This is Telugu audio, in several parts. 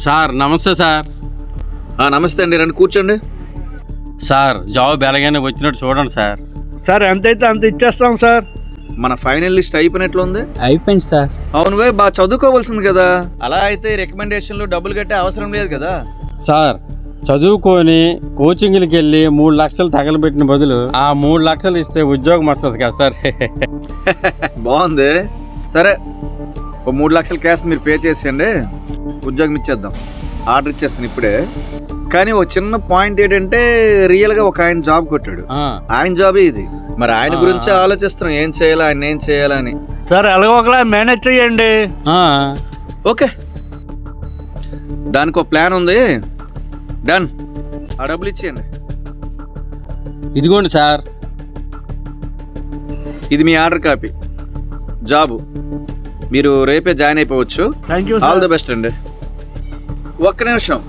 సార్ నమస్తే సార్. నమస్తే అండి, రండి కూర్చోండి. సార్ జాబ్ ఎలాగైనా వచ్చినట్టు చూడండి సార్. సార్ ఎంతైతే అంత ఇచ్చేస్తాం సార్. మన ఫైనల్ లిస్ట్ అయిపోయినట్లు ఉంది. అయిపోయింది సార్. అవును వే, బాగా చదువుకోవాల్సింది కదా. అలా అయితే రికమెండేషన్లు డబ్బులు కట్టే అవసరం లేదు కదా. సార్ చదువుకొని కోచింగ్కి వెళ్ళి 3 లక్షలు తగలబెట్టిన బదులు ఆ 3 లక్షలు ఇస్తే ఉద్యోగం వస్తుంది కదా సార్. బాగుంది. సరే, ఓ 3 లక్షల క్యాష్ మీరు పే చేసేయండి, ఉద్యోగం ఇచ్చేద్దాం. ఆర్డర్ ఇచ్చేస్తాను ఇప్పుడే. కానీ ఒక చిన్న పాయింట్ ఏంటంటే, రియల్గా ఒక ఆయన జాబ్ కొట్టాడు. ఆయన జాబే ఇది. మరి ఆయన గురించి ఆలోచిస్తున్నాం, ఏం చేయాలా, ఆయన ఏం చేయాలని. సార్ ఎలాగో ఒకలా మేనేజ్ చేయండి. ఓకే, దానికి ఒక ప్లాన్ ఉంది. డన్, ఆ డబ్బులు ఇచ్చేయండి. ఇదిగోండి సార్. ఇది మీ ఆర్డర్ కాపీ. జాబు మీరు రేపే జాయిన్ అయిపోవచ్చు. Thank you all the best అండి. ఒక్క నిమిషం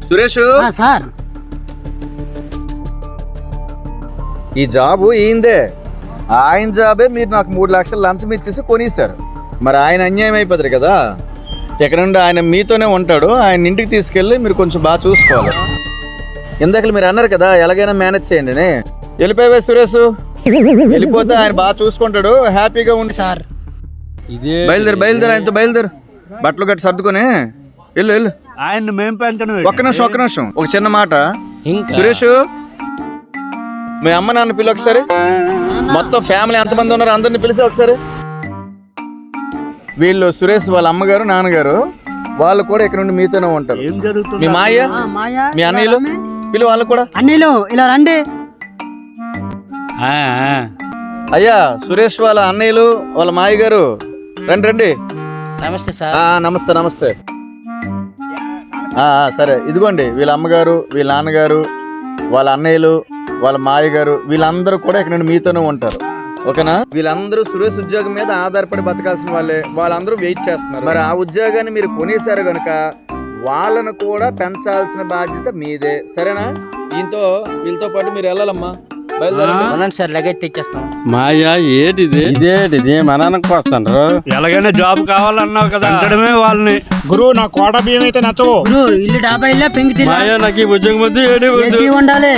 సురేష్, సార్ ఈ జాబు ఈందే. ఆయన జాబే మీరు నాకు 3 లక్షలు లంచం ఇచ్చేసి కొనేశారు. మరి ఆయన అన్యాయం అయిపోతారు కదా. ఎక్కడ నుండి ఆయన మీతోనే ఉంటాడు. ఆయన ఇంటికి తీసుకెళ్ళి మీరు కొంచెం బాగా చూసుకోవాలి. ఇందాక మీరు అన్నారు కదా, ఎలాగైనా మేనేజ్ చేయండి అని. వెళ్ళిపోయావే సురేష్, వెళ్ళిపోతే ఆయన బాగా చూసుకుంటాడు. హ్యాపీగా ఉండి సార్. ఇదే బయలుదేరు ఆయనతో బయలుదేరు. బట్టలు గట్టి సర్దుకొని వెళ్ళు. ఆయన్ని మేము పెంచడం. ఒక్క నిమిషం ఒక చిన్న మాట. ఇంకా సురేష్, మీ అమ్మ నాన్న పిల్ల ఒకసారి. మొత్తం ఫ్యామిలీ ఎంతమంది ఉన్నారు అందరిని పిలిచి ఒకసారి. వీళ్ళు సురేష్ వాళ్ళ అమ్మగారు నాన్నగారు, వాళ్ళు కూడా ఇక్కడ నుండి మీతోనే ఉంటారు. ఏం జరుగుతుంది? మీ మాయ, మీ అన్నయ్యలు పిలు, వాళ్ళు కూడా. అన్నీలు ఇలా రండి. అయ్యా, సురేష్ వాళ్ళ అన్నయ్యలు వాళ్ళ మాయ గారు రండి. నమస్తే సార్. నమస్తే. సరే, ఇదిగోండి వీళ్ళ అమ్మగారు, వీళ్ళ నాన్నగారు, వాళ్ళ అన్నయ్యలు, వాళ్ళ మాయ గారు, వీళ్ళందరూ కూడా ఇక్కడ నుండి మీతోనే ఉంటారు. ఓకేనా? వీళ్ళందరూ సురేష్ ఉద్యోగం మీద ఆధారపడి బతకాల్సిన వాళ్ళే. వాళ్ళందరూ వెయిట్ చేస్తున్నారు. మరి ఆ ఉద్యోగాన్ని మీరు కొనేశారు కనుక వాళ్ళను కూడా పెంచాల్సిన బాధ్యత మీదే. సరేనా? వీళ్ళతో పాటు మీరు వెళ్ళాలమ్మా. బయలుదేరండి సార్, లగేజ్ తెచ్చేస్తాం. మాయా ఇదేటిది మనకు వస్తాను. ఎలాగైనా జాబ్ కావాలన్నావు కదా, పెంచడమే వాళ్ళని. గురు, నా కోట బియ్యం అయితే నచ్చవు. ఇల్లు డాబా ఇల్లు పెంకి మాయా నాకు ఈ ఉద్యోగం వద్దు, ఉండాలి.